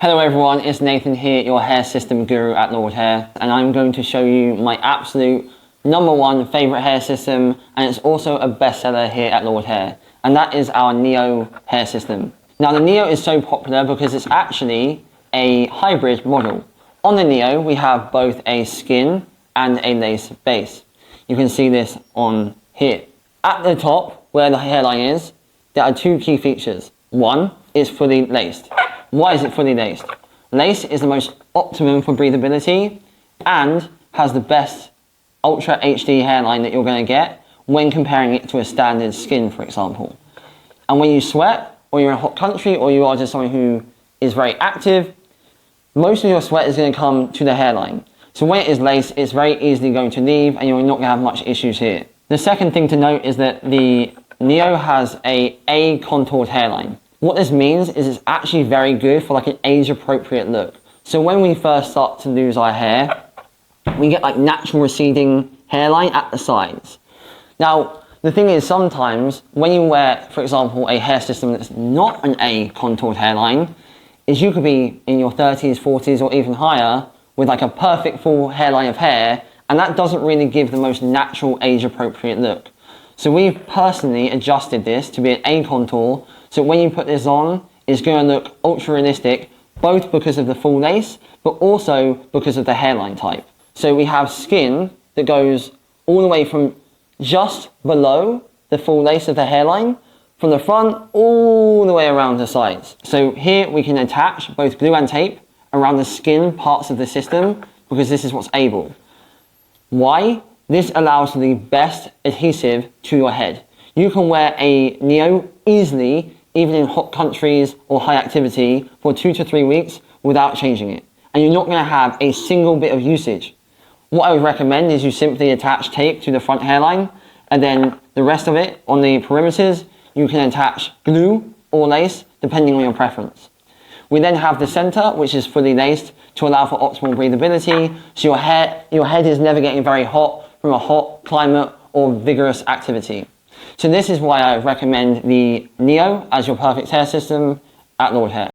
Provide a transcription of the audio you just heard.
Hello everyone, it's Nathan here, your hair system guru at Lordhair, and I'm going to show you my absolute #1 favourite hair system, and it's also a bestseller here at Lordhair, and that is our Neo hair system. Now the Neo is so popular because it's actually a hybrid model. On the Neo we have both a skin and a lace base. You can see this on here. At the top, where the hairline is, there are two key features. One is fully laced. Why is it fully laced? Lace is the most optimum for breathability and has the best Ultra HD hairline that you're going to get when comparing it to a standard skin, for example. And when you sweat, or you're in a hot country, or you are just someone who is very active, most of your sweat is going to come to the hairline. So when it is laced, it's very easily going to leave and you're not going to have much issues here. The second thing to note is that the Neo has a contoured hairline. What this means is it's actually very good for like an age-appropriate look. So when we first start to lose our hair, we get like natural receding hairline at the sides. Now, the thing is sometimes when you wear, for example, a hair system that's not an A contoured hairline, is you could be in your 30s, 40s, or even higher with like a perfect full hairline of hair, and that doesn't really give the most natural age-appropriate look. So we've personally adjusted this to be an A contour, so when you put this on, it's going to look ultra realistic, both because of the full lace, but also because of the hairline type. So we have skin that goes all the way from just below the full lace of the hairline, from the front all the way around the sides. So here we can attach both glue and tape around the skin parts of the system, because this is what's able. Why? This allows for the best adhesive to your head. You can wear a Neo easily, even in hot countries or high activity, for 2 to 3 weeks without changing it. And you're not going to have a single bit of usage. What I would recommend is you simply attach tape to the front hairline, and then the rest of it on the perimeters, you can attach glue or lace, depending on your preference. We then have the center, which is fully laced to allow for optimal breathability, so your head is never getting very hot from a hot climate or vigorous activity. So this is why I recommend the Neo as your perfect hair system at Lordhair.